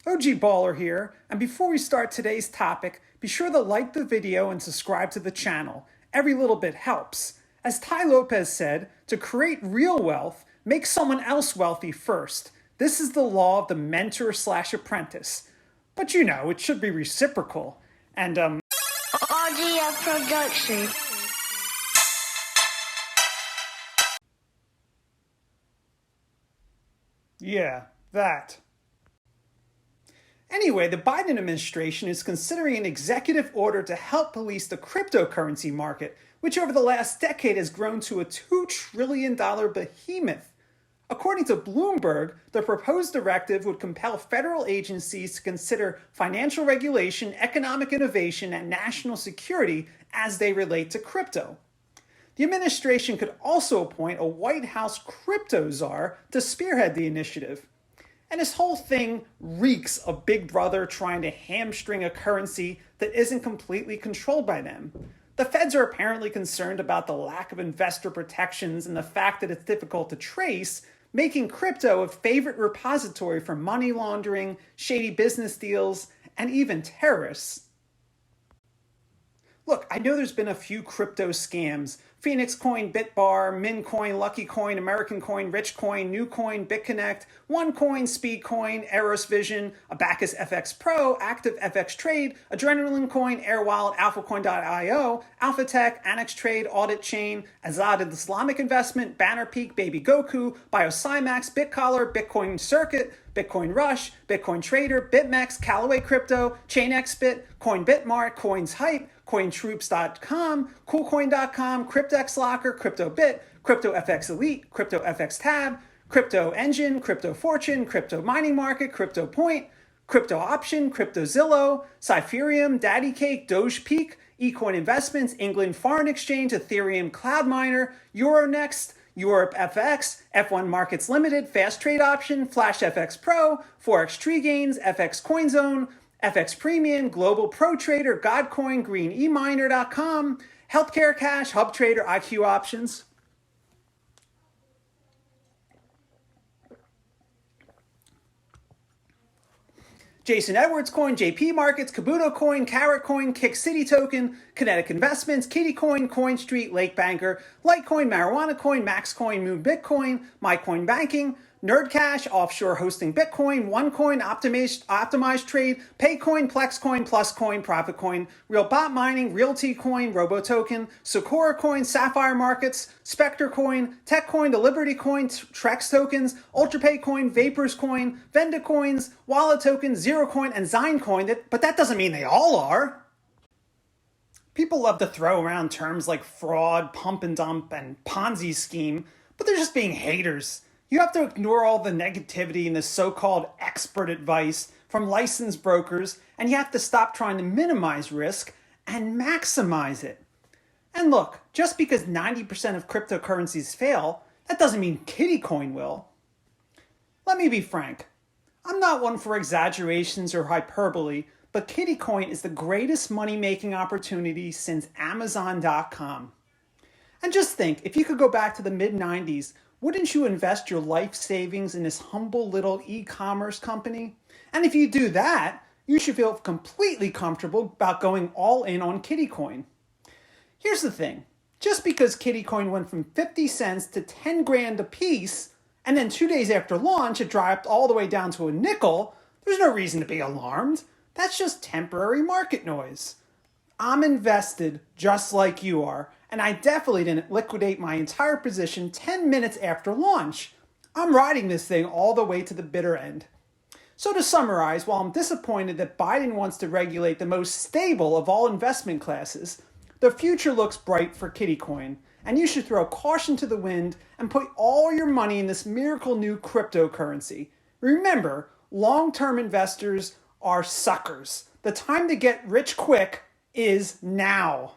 OG Baller here, and before we start today's topic, be sure to like the video and subscribe to the channel. Every little bit helps. As Ty Lopez said, to create real wealth, make someone else wealthy first. This is the law of the mentor/apprentice. But you know, it should be reciprocal. And Audio production. yeah, that. Anyway, the Biden administration is considering an executive order to help police the cryptocurrency market, which over the last decade has grown to a $2 trillion behemoth. According to Bloomberg, the proposed directive would compel federal agencies to consider financial regulation, economic innovation, and national security as they relate to crypto. The administration could also appoint a White House crypto czar to spearhead the initiative. And this whole thing reeks of Big Brother trying to hamstring a currency that isn't completely controlled by them. The feds are apparently concerned about the lack of investor protections and the fact that it's difficult to trace, making crypto a favorite repository for money laundering, shady business deals, and even terrorists. Look, I know there's been a few crypto scams. Phoenix Coin, Bitbar, Min Coin, Lucky Coin, American Coin, Rich Coin, New Coin, BitConnect, OneCoin, Speed Coin, Eros Vision, Abacus FX Pro, Active FX Trade, Adrenaline Coin, Air Wallet, AlphaCoin.io, AlphaTech, Annex Trade, Audit Chain, Azad Islamic Investment, Banner Peak, Baby Goku, BioCymax, BitCollar, Bitcoin Circuit, Bitcoin Rush, Bitcoin Trader, BitMEX, Callaway Crypto, ChainXBit, CoinBitMart, Coins Hype, CoinTroops.com, CoolCoin.com, CryptexLocker, CryptoBit, CryptoFX Elite, CryptoFX Tab, Crypto Engine, Crypto Fortune, Crypto Mining Market, CryptoPoint, Crypto Option, CryptoZillow, Cypherium, Daddy Cake, Doge Peak, eCoin Investments, England Foreign Exchange, Ethereum Cloud Miner, Euronext, Europe FX, F1 Markets Limited, Fast Trade Option, Flash FX Pro, Forex Tree Gains, FX CoinZone, FX Premium, Global Pro Trader, Godcoin, GreenEMiner.com, Healthcare Cash, Hub Trader, IQ Options. Jason Edwards Coin, JP Markets, Kabuto Coin, Carrot Coin, Kick City Token, Kinetic Investments, Kitty Coin, Coin Street, Lake Banker, Litecoin, Marijuana Coin, Max Coin, Moon Bitcoin, MyCoin Banking, Nerdcash, Offshore Hosting Bitcoin, OneCoin, Optimized Trade, Paycoin, Plexcoin, Pluscoin, Profitcoin, Real Bot Mining, Realty Coin, RoboToken, Socorro Coin, Sapphire Markets, Spectre Coin, TechCoin, The Liberty Coin, Trex Tokens, UltraPay Coin, Vapors Coin, Venda Coins, Wallet Tokens, Zero Coin, and Zine Coin, but that doesn't mean they all are. People love to throw around terms like fraud, pump and dump, and Ponzi scheme, but they're just being haters. You have to ignore all the negativity and the so-called expert advice from licensed brokers, and you have to stop trying to minimize risk and maximize it. And look, just because 90% of cryptocurrencies fail, that doesn't mean Kitty Coin will. Let me be frank. I'm not one for exaggerations or hyperbole, but Kitty Coin is the greatest money-making opportunity since Amazon.com. And just think, if you could go back to the mid-90s, wouldn't you invest your life savings in this humble little e-commerce company? And if you do that, you should feel completely comfortable about going all in on Kitty Coin. Here's the thing. Just because Kitty Coin went from 50 cents to 10 grand a piece, and then 2 days after launch it dropped all the way down to a nickel, there's no reason to be alarmed. That's just temporary market noise. I'm invested just like you are, and I definitely didn't liquidate my entire position 10 minutes after launch. I'm riding this thing all the way to the bitter end. So to summarize, while I'm disappointed that Biden wants to regulate the most stable of all investment classes, the future looks bright for Kitty Coin, and you should throw caution to the wind and put all your money in this miracle new cryptocurrency. Remember, long-term investors are suckers. The time to get rich quick is now.